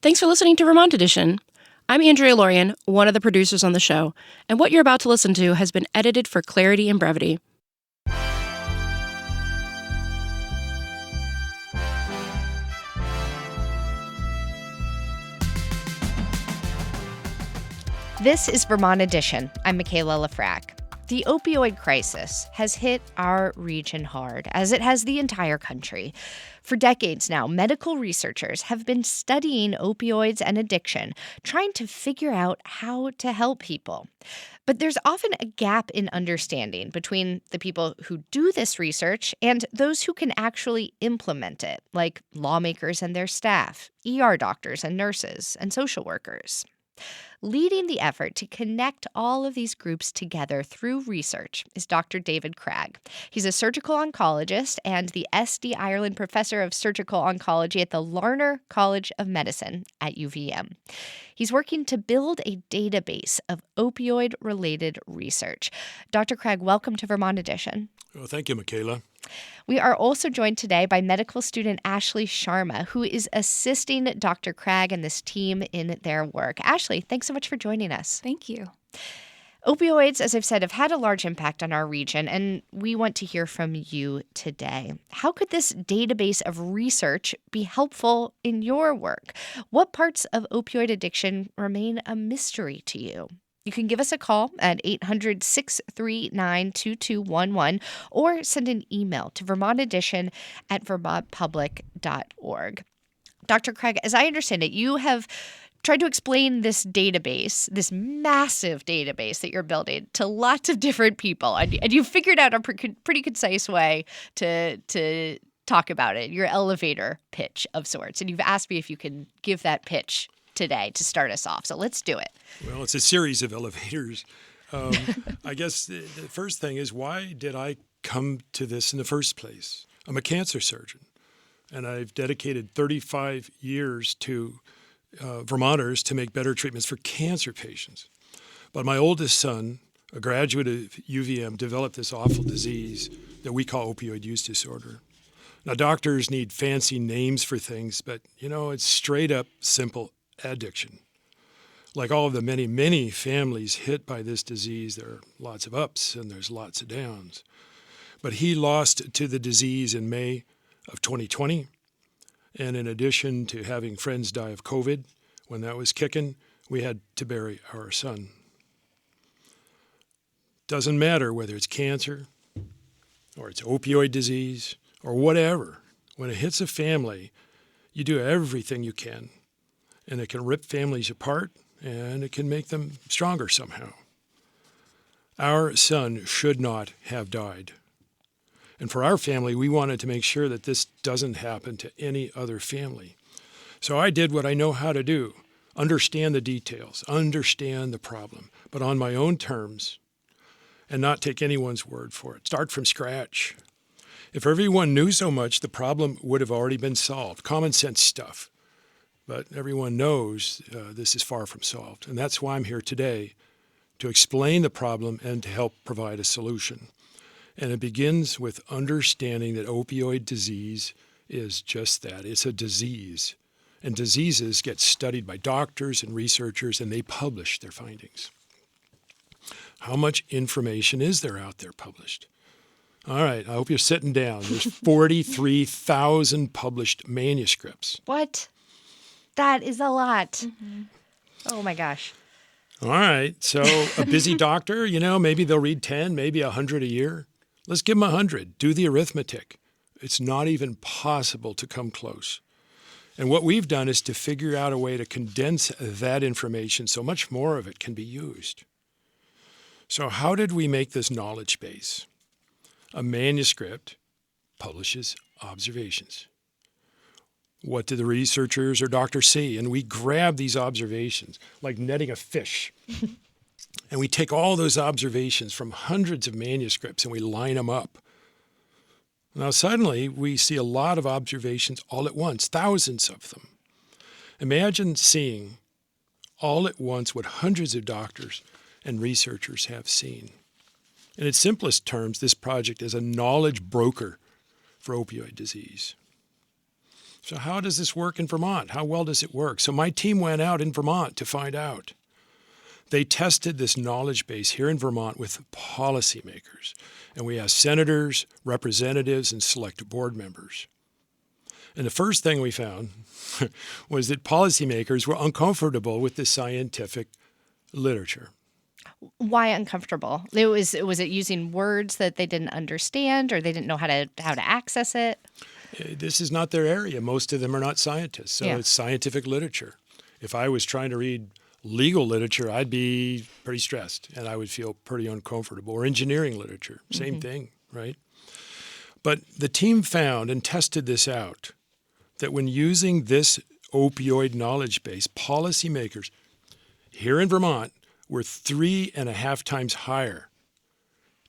Thanks for listening to Vermont Edition. I'm Andrea Lorian, one of the producers on the show, and what you're about to listen to has been edited for clarity and brevity. This is Vermont Edition. I'm Michaela Lafrac. The opioid crisis has hit our region hard, as it has the entire country. For decades now, medical researchers have been studying opioids and addiction, trying to figure out how to help people. But there's often a gap in understanding between the people who do this research and those who can actually implement it, like lawmakers and their staff, ER doctors and nurses, and social workers. Leading the effort to connect all of these groups together through research is Dr. David Krag. He's a surgical oncologist and the S.D. Ireland Professor of Surgical Oncology at the Larner College of Medicine at UVM. He's working to build a database of opioid-related research. Dr. Krag, welcome to Vermont Edition. Well, thank you, Michaela. We are also joined today by medical student Ashley Sharma, who is assisting Dr. Krag and this team in their work. Ashley, thanks so much for joining us. Thank you. Opioids, as I've said, have had a large impact on our region, and we want to hear from you today. How could this database of research be helpful in your work? What parts of opioid addiction remain a mystery to you? You can give us a call at 800-639-2211 or send an email to vermontedition@vermontpublic.org. Dr. Krag, as I understand it, you have tried to explain this database, this massive database that you're building, to lots of different people. And you figured out a pretty concise way to talk about it, your elevator pitch of sorts. And you've asked me if you can give that pitch today to start us off. So let's do it. Well, it's a series of elevators. I guess the first thing is, why did I come to this in the first place? I'm a cancer surgeon, and I've dedicated 35 years to Vermonters to make better treatments for cancer patients. But my oldest son, a graduate of UVM, developed this awful disease that we call opioid use disorder. Now, doctors need fancy names for things, but, it's straight up simple addiction. Like all of the many, many families hit by this disease, there are lots of ups and there's lots of downs. But he lost to the disease in May of 2020. And in addition to having friends die of COVID, when that was kicking, we had to bury our son. Doesn't matter whether it's cancer or it's opioid disease or whatever. When it hits a family, you do everything you can. And it can rip families apart, and it can make them stronger somehow. Our son should not have died. And for our family, we wanted to make sure that this doesn't happen to any other family. So I did what I know how to do: understand the details, understand the problem, but on my own terms, and not take anyone's word for it. Start from scratch. If everyone knew so much, the problem would have already been solved. Common sense stuff. But everyone knows this is far from solved. And that's why I'm here today, to explain the problem and to help provide a solution. And it begins with understanding that opioid disease is just that. It's a disease. And diseases get studied by doctors and researchers, and they publish their findings. How much information is there out there published? All right, I hope you're sitting down. There's 43,000 published manuscripts. What? That is a lot. Mm-hmm. Oh, my gosh. All right. So a busy doctor, maybe they'll read 10, maybe 100 a year. Let's give them 100. Do the arithmetic. It's not even possible to come close. And what we've done is to figure out a way to condense that information so much more of it can be used. So how did we make this knowledge base? A manuscript publishes observations. What do the researchers or doctors see? And we grab these observations, like netting a fish. And we take all those observations from hundreds of manuscripts and we line them up. Now suddenly we see a lot of observations all at once, thousands of them. Imagine seeing all at once what hundreds of doctors and researchers have seen. In its simplest terms, this project is a knowledge broker for opioid disease. So how does this work in Vermont? How well does it work? So my team went out in Vermont to find out. They tested this knowledge base here in Vermont with policymakers. And we asked senators, representatives, and select board members. And the first thing we found was that policymakers were uncomfortable with the scientific literature. Why uncomfortable? Was it using words that they didn't understand, or they didn't know how to access it? This is not their area. Most of them are not scientists, so Yeah. it's scientific literature. If I was trying to read legal literature, I'd be pretty stressed and I would feel pretty uncomfortable. Or engineering literature, same thing, right? But the team found and tested this out, that when using this opioid knowledge base, policymakers here in Vermont were 3.5 times higher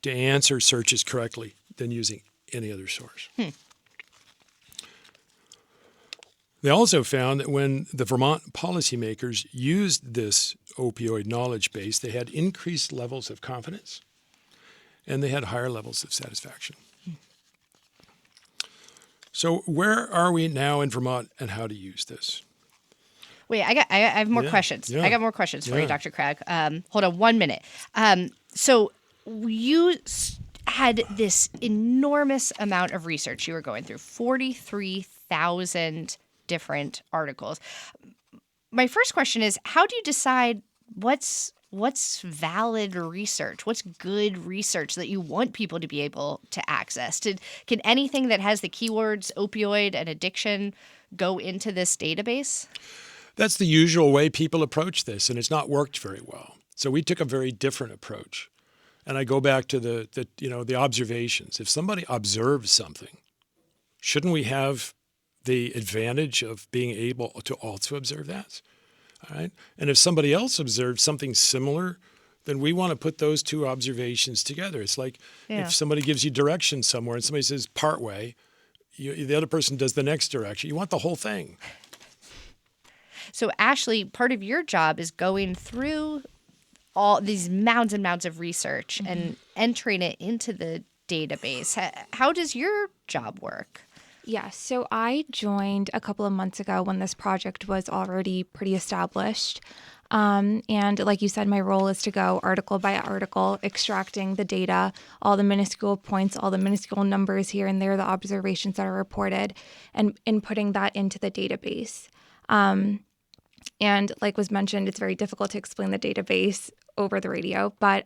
to answer searches correctly than using any other source. They also found that when the Vermont policymakers used this opioid knowledge base, they had increased levels of confidence and they had higher levels of satisfaction. So where are we now in Vermont and how to use this? Wait, I have more questions. yeah. I got more questions for you, Yeah. Dr. Krag. Hold on 1 minute. So you had this enormous amount of research you were going through, 43,000 different articles. My first question is, how do you decide what's valid research? What's good research that you want people to be able to access? Can anything that has the keywords opioid and addiction go into this database? That's the usual way people approach this, and it's not worked very well. So we took a very different approach. And I go back to the observations. If somebody observes something, shouldn't we have the advantage of being able to also observe that? All right. And if somebody else observes something similar, then we want to put those two observations together. It's like if somebody gives you directions somewhere and somebody says part way, the other person does the next direction. You want the whole thing. So, Ashley, part of your job is going through all these mounds and mounds of research and entering it into the database. How does your job work? Yeah, so I joined a couple of months ago when this project was already pretty established. And like you said, my role is to go article by article, extracting the data, all the minuscule points, all the minuscule numbers here and there, the observations that are reported, and inputting that into the database. And like was mentioned, it's very difficult to explain the database over the radio, but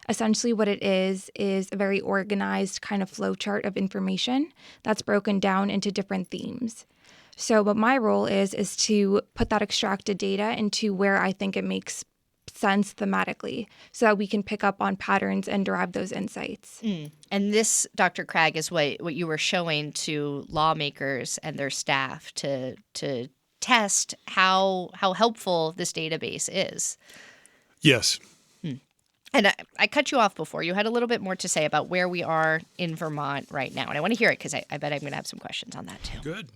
essentially what it is a very organized kind of flow chart of information that's broken down into different themes. So what my role is to put that extracted data into where I think it makes sense thematically so that we can pick up on patterns and derive those insights. And this, Dr. Krag, is what you were showing to lawmakers and their staff to test how helpful this database is. Yes. And I cut you off before. You had a little bit more to say about where we are in Vermont right now. And I want to hear it because I bet I'm going to have some questions on that too. Good.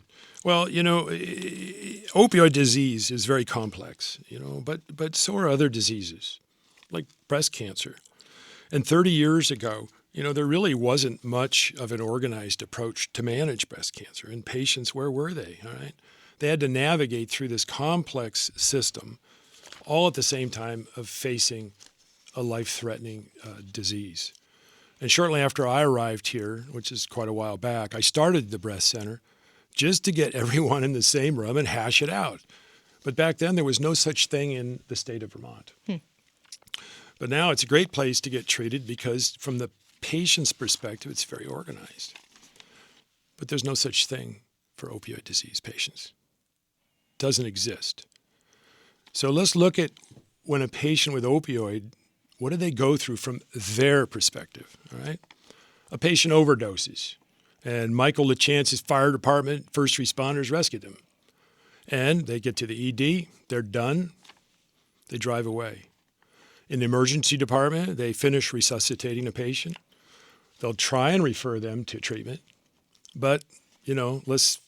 Well, opioid disease is very complex, but so are other diseases like breast cancer. And 30 years ago, there really wasn't much of an organized approach to manage breast cancer. And patients, where were they? All right. They had to navigate through this complex system all at the same time of facing a life-threatening disease. And shortly after I arrived here, which is quite a while back, I started the breast center just to get everyone in the same room and hash it out. But back then, there was no such thing in the state of Vermont. But now it's a great place to get treated because from the patient's perspective, it's very organized. But there's no such thing for opioid disease patients. It doesn't exist. So let's look at when a patient with opioid, what do they go through from their perspective, all right? A patient overdoses, and Michael LaChance's fire department, first responders rescued him. And they get to the ED, they're done, they drive away. In the emergency department, they finish resuscitating a patient. They'll try and refer them to treatment, but, let's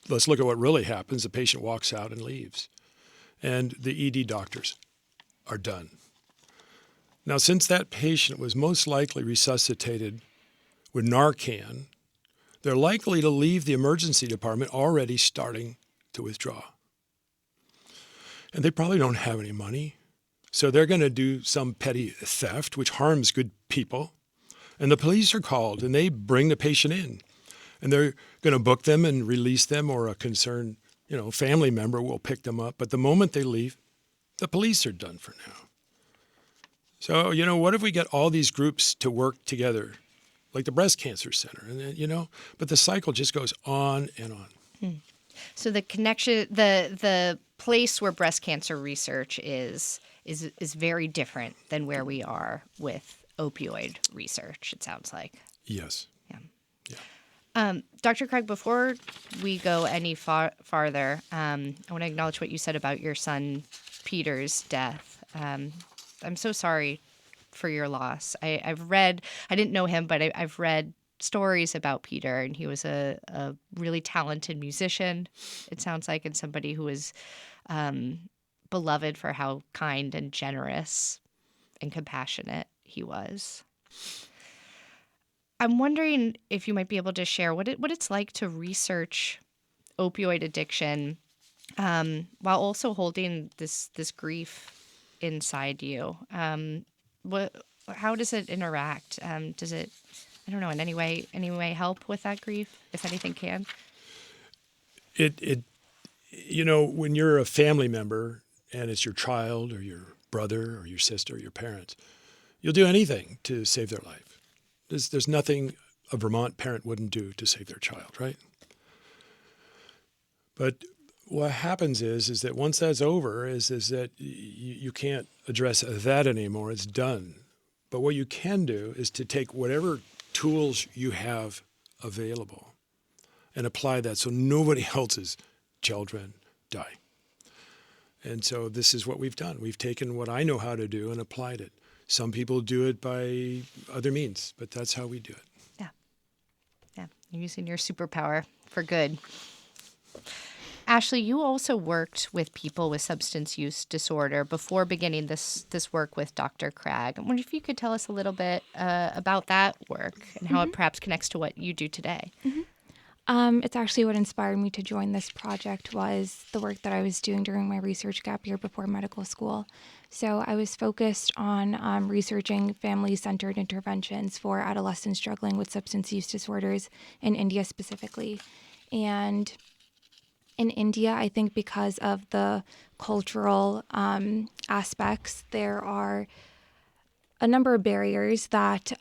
look at what really happens. The patient walks out and leaves. And the ED doctors are done. Now, since that patient was most likely resuscitated with Narcan, they're likely to leave the emergency department already starting to withdraw. And they probably don't have any money. So they're going to do some petty theft, which harms good people. And the police are called, and they bring the patient in. And they're going to book them and release them, or a concerned, family member will pick them up. But the moment they leave, the police are done for now. So, what if we get all these groups to work together, like the Breast Cancer Center, and then, but the cycle just goes on and on. So the connection, the place where breast cancer research is very different than where we are with opioid research, it sounds like. Yes. Yeah. Dr. Krag, before we go any farther, I want to acknowledge what you said about your son Peter's death. I'm so sorry for your loss. I didn't know him, but I've read stories about Peter, and he was a really talented musician, it sounds like, and somebody who was beloved for how kind and generous and compassionate he was. I'm wondering if you might be able to share what it's like to research opioid addiction while also holding this grief inside you. How does it interact? Does it, I don't know, in any way help with that grief, if anything can? When you're a family member and it's your child or your brother or your sister or your parents, you'll do anything to save their life. There's nothing a Vermont parent wouldn't do to save their child, right? But what happens is that once that's over, is that you can't address that anymore. It's done. But what you can do is to take whatever tools you have available and apply that so nobody else's children die. And so this is what we've done. We've taken what I know how to do and applied it. Some people do it by other means, but that's how we do it. Yeah. You're using your superpower for good. Ashley, you also worked with people with substance use disorder before beginning this work with Dr. Krag. I wonder if you could tell us a little bit about that work and how it perhaps connects to what you do today. It's actually what inspired me to join this project was the work that I was doing during my research gap year before medical school. So I was focused on researching family-centered interventions for adolescents struggling with substance use disorders in India specifically. And in India, I think because of the cultural aspects, there are a number of barriers that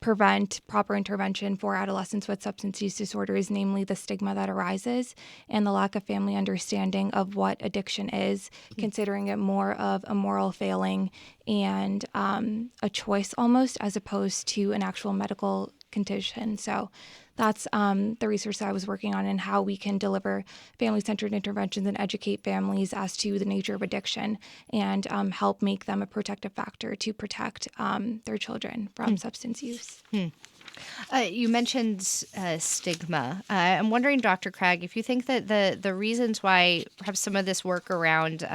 prevent proper intervention for adolescents with substance use disorders, namely the stigma that arises and the lack of family understanding of what addiction is, considering it more of a moral failing and a choice almost, as opposed to an actual medical condition. So that's the research that I was working on, and how we can deliver family-centered interventions and educate families as to the nature of addiction and help make them a protective factor to protect their children from substance use. You mentioned stigma. I'm wondering, Dr. Krag, if you think that the reasons why perhaps some of this work around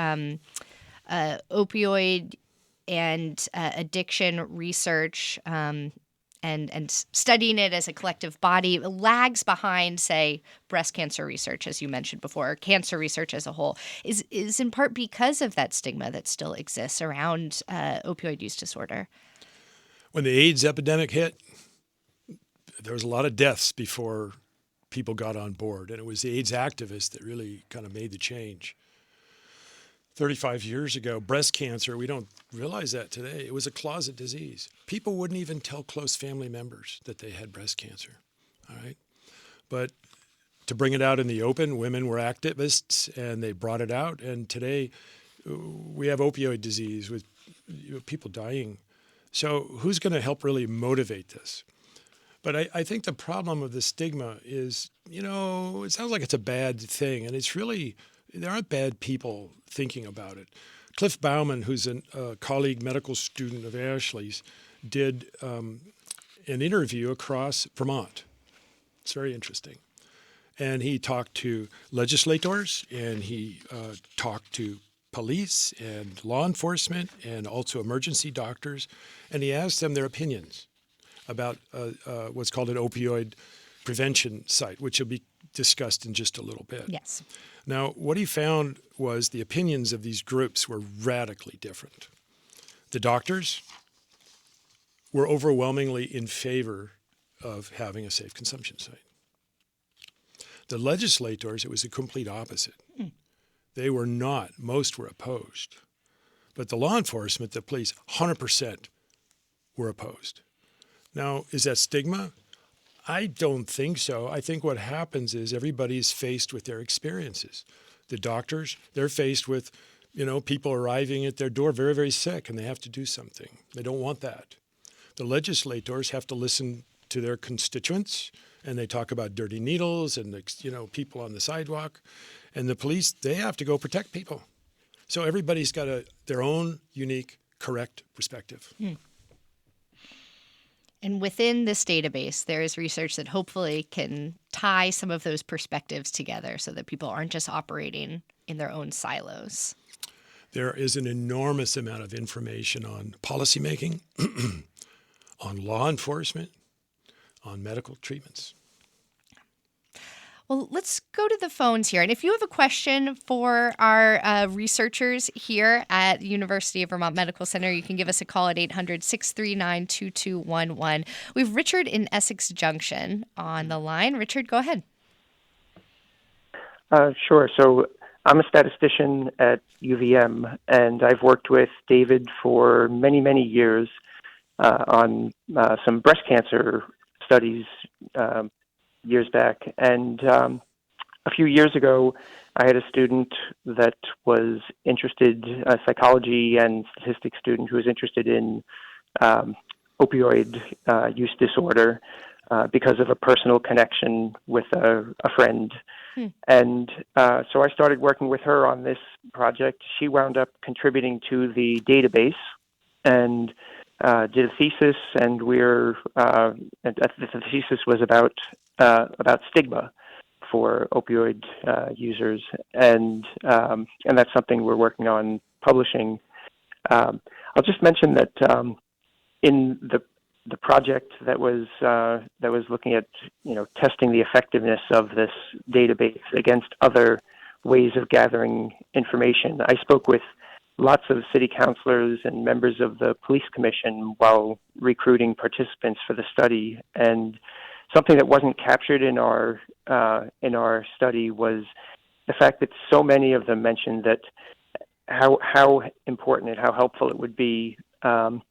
opioid and addiction research and studying it as a collective body lags behind, say, breast cancer research, as you mentioned before, or cancer research as a whole, is in part because of that stigma that still exists around opioid use disorder. When the AIDS epidemic hit, there was a lot of deaths before people got on board, and it was the AIDS activists that really kind of made the change. 35 years ago, breast cancer, we don't realize that today. It was a closet disease. People wouldn't even tell close family members that they had breast cancer, all right? But to bring it out in the open, women were activists, and they brought it out. And today, we have opioid disease with people dying. So who's going to help really motivate this? But I think the problem of the stigma is, it sounds like it's a bad thing, and it's really, there aren't bad people thinking about it. Cliff Bauman, who's a colleague medical student of Ashley's, did an interview across Vermont. It's very interesting. And he talked to legislators, and he talked to police and law enforcement and also emergency doctors, and he asked them their opinions about what's called an opioid prevention site, which will be discussed in just a little bit. Yes. Now, what he found was the opinions of these groups were radically different. The doctors were overwhelmingly in favor of having a safe consumption site. The legislators, it was the complete opposite. They were not. Most were opposed. But the law enforcement, the police, 100% were opposed. Now, is that stigma? I don't think so. I think what happens is everybody's faced with their experiences. The doctors, they're faced with, people arriving at their door very, very sick, and they have to do something. They don't want that. The legislators have to listen to their constituents, and they talk about dirty needles and, people on the sidewalk. And the police, they have to go protect people. So everybody's got their own unique, correct perspective. And within this database, there is research that hopefully can tie some of those perspectives together so that people aren't just operating in their own silos. There is an enormous amount of information on policymaking, on law enforcement, on medical treatments. Well, let's go to the phones here. And if you have a question for our researchers here at the University of Vermont Medical Center, you can give us a call at 800-639-2211. We have Richard in Essex Junction on the line. Richard, go ahead. Sure. So I'm a statistician at UVM, and I've worked with David for many, many years on some breast cancer studies years back. And a few years ago, I had a student that was interested, a psychology and statistics student who was interested in opioid use disorder because of a personal connection with a friend. And so I started working with her on this project. She wound up contributing to the database and did a thesis, and the thesis was about stigma for opioid users, and that's something we're working on publishing. I'll just mention that in the project that was looking at testing the effectiveness of this database against other ways of gathering information, I spoke with lots of city councilors and members of the police commission while recruiting participants for the study. And something that wasn't captured in our study was the fact that so many of them mentioned that how important and how helpful it would be to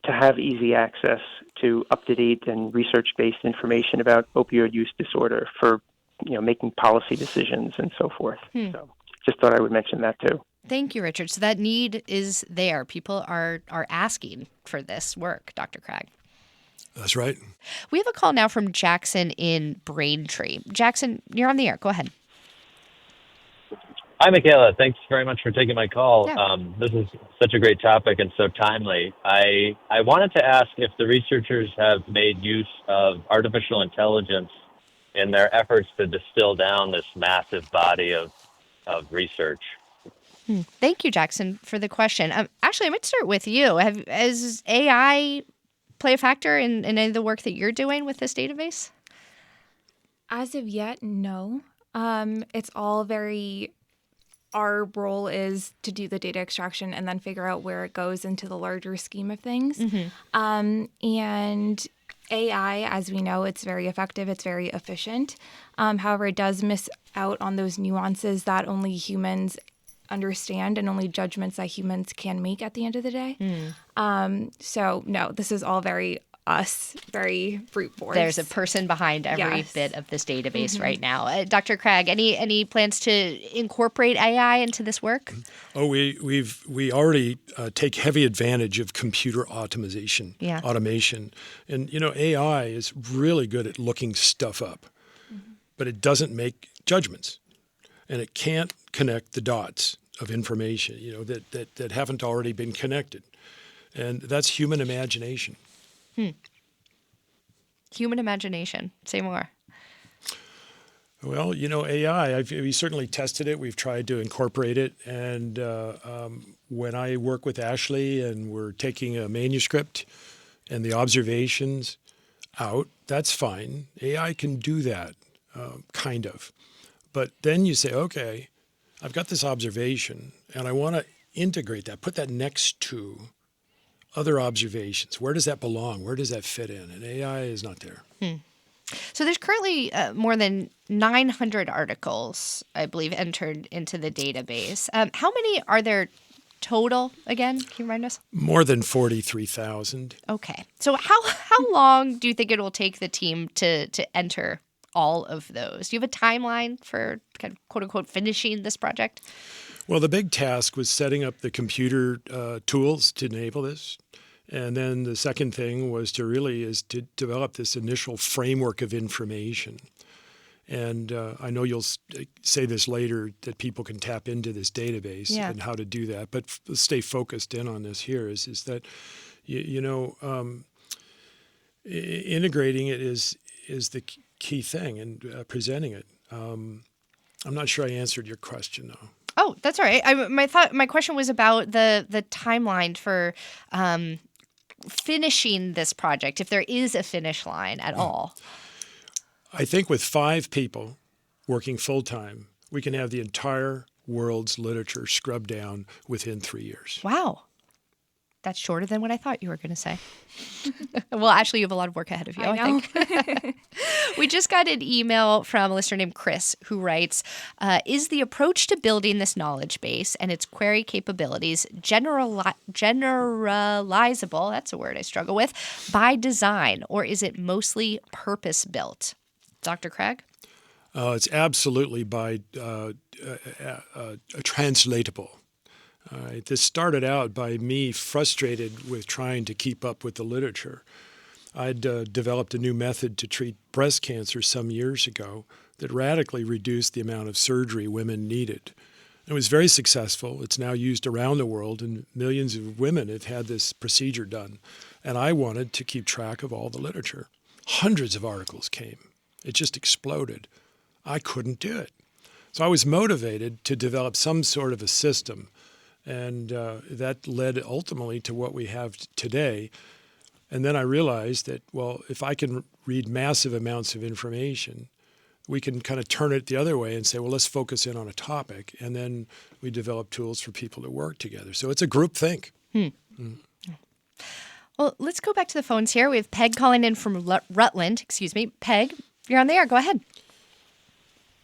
have easy access to up-to-date and research-based information about opioid use disorder for making policy decisions and so forth. So just thought I would mention that too. Thank you, Richard. So that need is there. People are asking for this work, Dr. Krag. That's right. We have a call now from Jackson in Braintree. Jackson, you're on the air. Go ahead. Hi, Michaela. Thanks very much for taking my call. Yeah. This is such a great topic and so timely. I wanted to ask if the researchers have made use of artificial intelligence in their efforts to distill down this massive body of research. Thank you, Jackson, for the question. Actually, I might start with you. Has AI play a factor in any of the work that you're doing with this database? As of yet, no. It's all our role is to do the data extraction and then figure out where it goes into the larger scheme of things. And AI, as we know, it's very effective, it's very efficient. However, it does miss out on those nuances that only humans understand and only judgments that humans can make at the end of the day. So no, this is all very brute force. There's a person behind every bit of this database right now. Dr. Krag, any plans to incorporate AI into this work? Oh, we already take heavy advantage of computer automation. And AI is really good at looking stuff up, but it doesn't make judgments, and it can't connect the dots of information that haven't already been connected, and that's human imagination. Human imagination. Say more. Well, AI, we certainly tested it. We've tried to incorporate it. And when I work with Ashley and we're taking a manuscript and the observations, out, that's fine. AI can do that, kind of. But then you say, okay, I've got this observation, and I want to integrate that, put that next to other observations. Where does that belong? Where does that fit in? And AI is not there. So there's currently more than 900 articles, I believe, entered into the database. How many are there total again? Can you remind us? More than 43,000. Okay. So how long do you think it will take the team to enter all of those? Do you have a timeline for kind of quote unquote finishing this project? Well, the big task was setting up the computer tools to enable this. And then the second thing was to develop this initial framework of information. And I know you'll say this later, that people can tap into this database and how to do that. But let's stay focused in on this here is that, integrating it is the key thing, and presenting it. I'm not sure I answered your question, though. Oh, that's all right. My question was about the timeline for finishing this project, if there is a finish line at all. I think with 5 people working full-time, we can have the entire world's literature scrubbed down within 3 years. Wow. That's shorter than what I thought you were going to say. Well, actually, you have a lot of work ahead of you, I think. We just got an email from a listener named Chris who writes, is the approach to building this knowledge base and its query capabilities generalizable, that's a word I struggle with, by design, or is it mostly purpose-built? Dr. Krag? It's absolutely by translatable. This started out by me frustrated with trying to keep up with the literature. I'd developed a new method to treat breast cancer some years ago that radically reduced the amount of surgery women needed. It was very successful. It's now used around the world, and millions of women have had this procedure done. And I wanted to keep track of all the literature. Hundreds of articles came. It just exploded. I couldn't do it. So I was motivated to develop some sort of a system. And that led ultimately to what we have today. And then I realized that, well, if I can read massive amounts of information, we can kind of turn it the other way and say, well, let's focus in on a topic. And then we develop tools for people to work together. So it's a group think. Well, let's go back to the phones here. We have Peg calling in from Rutland. Excuse me. Peg, you're on the air. Go ahead.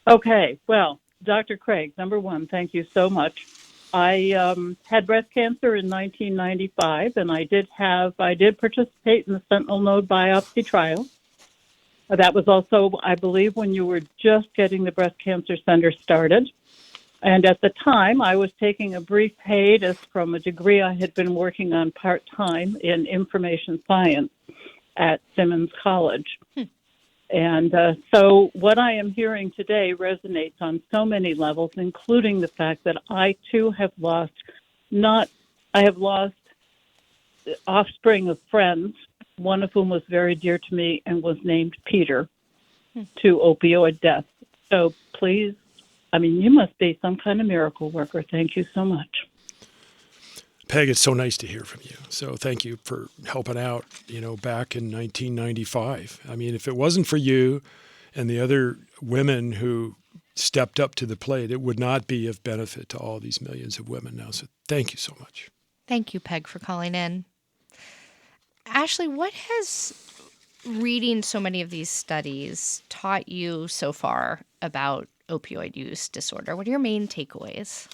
Okay. Well, Dr. Krag, number one, thank you so much. I had breast cancer in 1995, and I did participate in the sentinel node biopsy trial. That was also, I believe, when you were just getting the breast cancer center started. And at the time, I was taking a brief hiatus from a degree I had been working on part-time in information science at Simmons College. And so what I am hearing today resonates on so many levels, including the fact that I, too, have lost offspring of friends, one of whom was very dear to me and was named Peter, to opioid death. So please, you must be some kind of miracle worker. Thank you so much. Peg, it's so nice to hear from you. So thank you for helping out, back in 1995. If it wasn't for you and the other women who stepped up to the plate, it would not be of benefit to all these millions of women now. So thank you so much. Thank you, Peg, for calling in. Ashley, what has reading so many of these studies taught you so far about opioid use disorder? What are your main takeaways?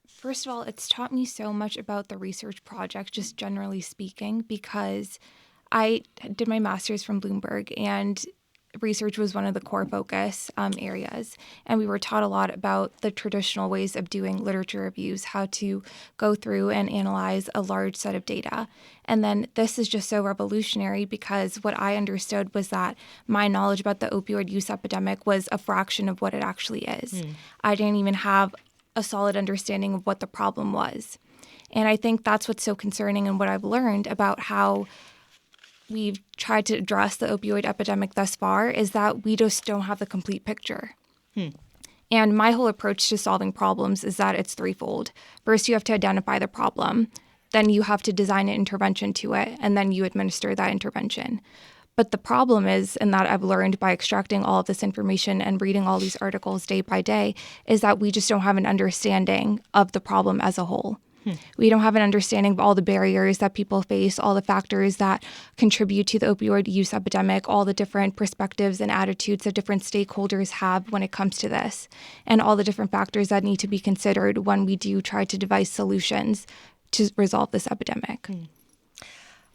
First of all, it's taught me so much about the research project, just generally speaking, because I did my master's from Bloomberg, and research was one of the core focus areas. And we were taught a lot about the traditional ways of doing literature reviews, how to go through and analyze a large set of data. And then this is just so revolutionary because what I understood was that my knowledge about the opioid use epidemic was a fraction of what it actually is. I didn't even have a solid understanding of what the problem was. And I think that's what's so concerning, and what I've learned about how we've tried to address the opioid epidemic thus far is that we just don't have the complete picture. And my whole approach to solving problems is that it's threefold. First, you have to identify the problem. then you have to design an intervention to it, and then you administer that intervention. But the problem is, and that I've learned by extracting all of this information and reading all these articles day by day, is that we just don't have an understanding of the problem as a whole. We don't have an understanding of all the barriers that people face, all the factors that contribute to the opioid use epidemic, all the different perspectives and attitudes that different stakeholders have when it comes to this, and all the different factors that need to be considered when we do try to devise solutions to resolve this epidemic.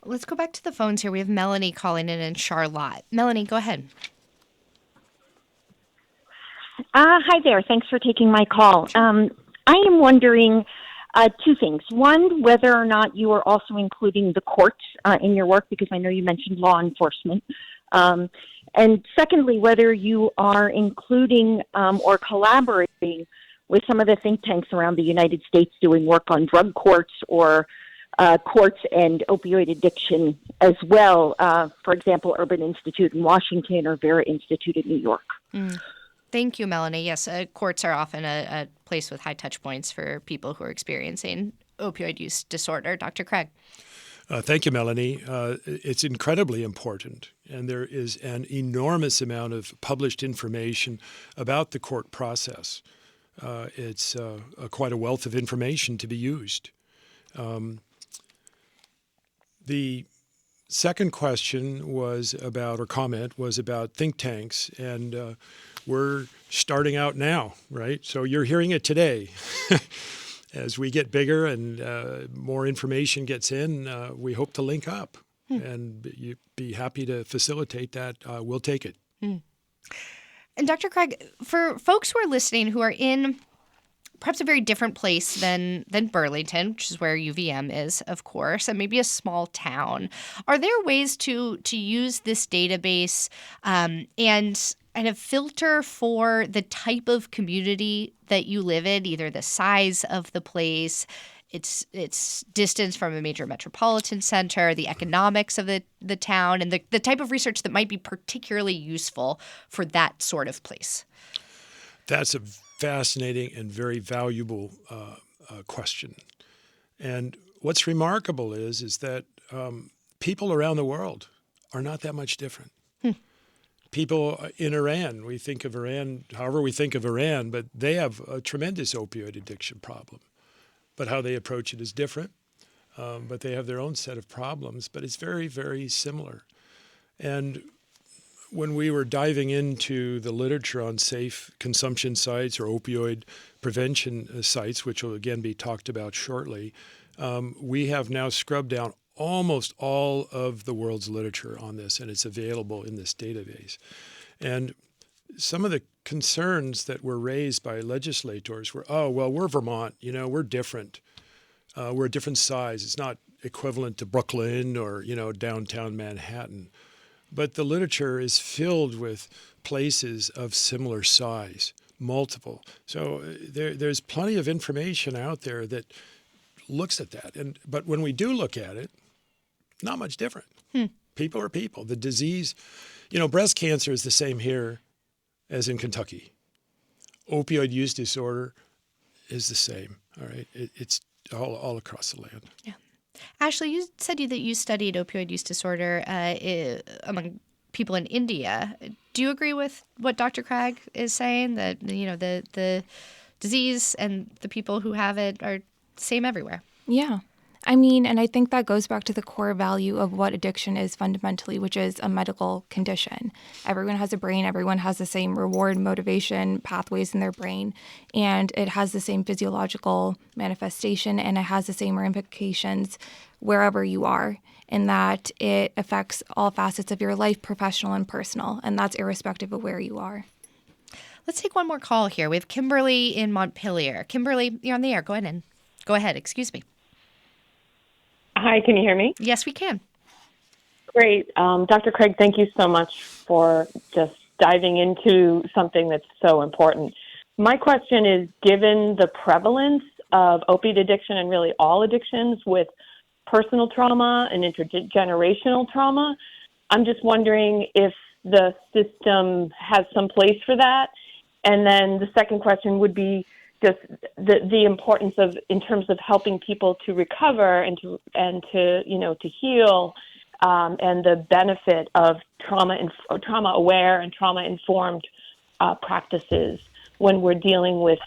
Let's go back to the phones here. We have Melanie calling in Charlotte. Melanie, go ahead. Hi there. Thanks for taking my call. I am wondering two things. One, whether or not you are also including the courts in your work, because I know you mentioned law enforcement. And secondly, whether you are including or collaborating with some of the think tanks around the United States doing work on drug courts or courts and opioid addiction as well. For example, Urban Institute in Washington or Vera Institute in New York. Thank you, Melanie. Yes, courts are often a place with high touch points for people who are experiencing opioid use disorder. Dr. Krag. Thank you, Melanie. It's incredibly important, and there is an enormous amount of published information about the court process. It's quite a wealth of information to be used. The second question was about, or comment was about think tanks, and we're starting out now, right? So you're hearing it today. As we get bigger and more information gets in, we hope to link up, and you'd be happy to facilitate that. We'll take it. And Dr. Krag, for folks who are listening who are in perhaps a very different place than Burlington, which is where UVM is, of course, and maybe a small town, are there ways to use this database and kind of filter for the type of community that you live in, either the size of the place, its distance from a major metropolitan center, the economics of the town, and the type of research that might be particularly useful for that sort of place? That's a fascinating and very valuable question. And what's remarkable is that people around the world are not that much different. People in Iran, we think of Iran, however we think of Iran, but they have a tremendous opioid addiction problem. But how they approach it is different. But they have their own set of problems, but it's very, very similar. And when we were diving into the literature on safe consumption sites or opioid prevention sites, which will again be talked about shortly, we have now scrubbed down almost all of the world's literature on this, and it's available in this database. And some of the concerns that were raised by legislators were, oh, well, we're Vermont, we're different. We're a different size. It's not equivalent to Brooklyn or, downtown Manhattan. But the literature is filled with places of similar size, multiple. So there's plenty of information out there that looks at that. But when we do look at it, not much different. People are people. The disease, breast cancer is the same here as in Kentucky. Opioid use disorder is the same. All right, it's all across the land. Yeah. Ashley, you said that you studied opioid use disorder among people in India. Do you agree with what Dr. Krag is saying, that the disease and the people who have it are the same everywhere? Yeah. And I think that goes back to the core value of what addiction is fundamentally, which is a medical condition. Everyone has a brain. Everyone has the same reward, motivation, pathways in their brain. And it has the same physiological manifestation, and it has the same ramifications wherever you are, in that it affects all facets of your life, professional and personal. And that's irrespective of where you are. Let's take one more call here. We have Kimberly in Montpelier. Kimberly, you're on the air. Go ahead. Excuse me. Hi, can you hear me? Yes, we can. Great. Dr. Krag, thank you so much for just diving into something that's so important. My question is, given the prevalence of opiate addiction and really all addictions with personal trauma and intergenerational trauma, I'm just wondering if the system has some place for that. And then the second question would be, just the importance of, in terms of helping people to recover and to to heal, and the benefit of trauma aware and trauma informed practices when we're dealing with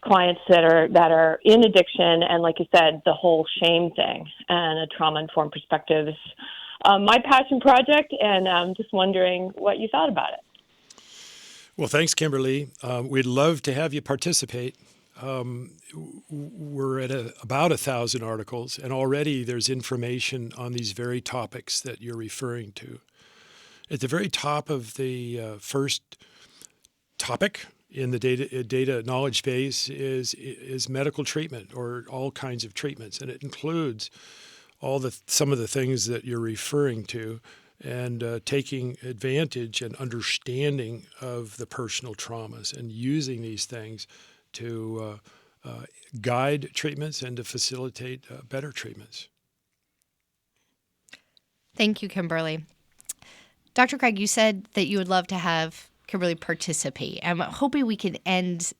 clients that are in addiction, and like you said, the whole shame thing, and a trauma informed perspective is my passion project, and I'm just wondering what you thought about it. Well, thanks, Kimberly. We'd love to have you participate. We're at about 1,000 articles, and already there's information on these very topics that you're referring to. At the very top of the first topic in the data knowledge base is medical treatment, or all kinds of treatments, and it includes some of the things that you're referring to, and taking advantage and understanding of the personal traumas and using these things to guide treatments and to facilitate better treatments. Thank you, Kimberly. Dr. Krag, you said that you would love to have Kimberly participate. I'm hoping we can end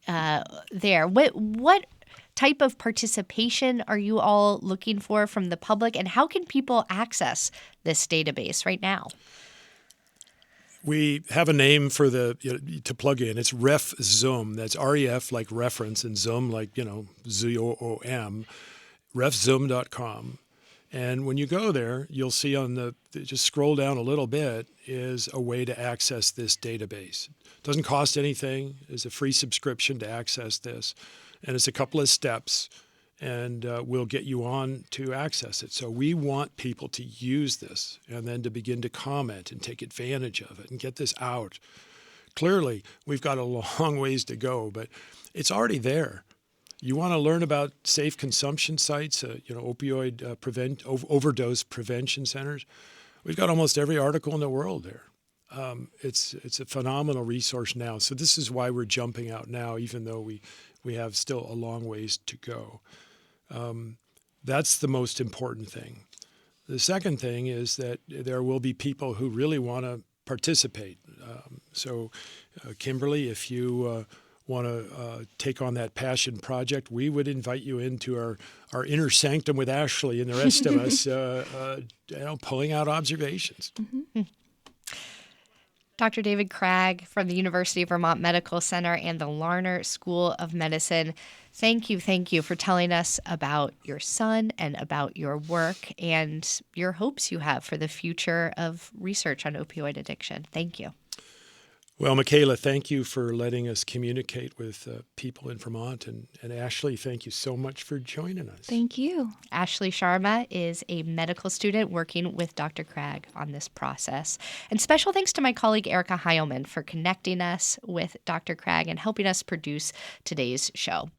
there. What type of participation are you all looking for from the public, and how can people access this database right now? We have a name for to plug in. It's RefZoom. That's REF like reference, and Zoom like, ZOOM, refzoom.com. And when you go there, you'll see just scroll down a little bit, is a way to access this database. It doesn't cost anything. It's a free subscription to access this. And it's a couple of steps, and we'll get you on to access it. So we want people to use this and then to begin to comment and take advantage of it and get this out. Clearly, we've got a long ways to go, but it's already there. You want to learn about safe consumption sites, opioid overdose prevention centers. We've got almost every article in the world there. It's a phenomenal resource now. So this is why we're jumping out now, even though we have still a long ways to go. That's the most important thing. The second thing is that there will be people who really want to participate. Kimberly, if you want to take on that passion project, we would invite you into our inner sanctum with Ashley and the rest of us, pulling out observations. Mm-hmm. Dr. David Krag from the University of Vermont Medical Center and the Larner School of Medicine, thank you for telling us about your son and about your work and your hopes you have for the future of research on opioid addiction. Thank you. Well, Michaela, thank you for letting us communicate with people in Vermont. And Ashley, thank you so much for joining us. Thank you. Ashley Sharma is a medical student working with Dr. Krag on this process. And special thanks to my colleague Erica Heilman for connecting us with Dr. Krag and helping us produce today's show.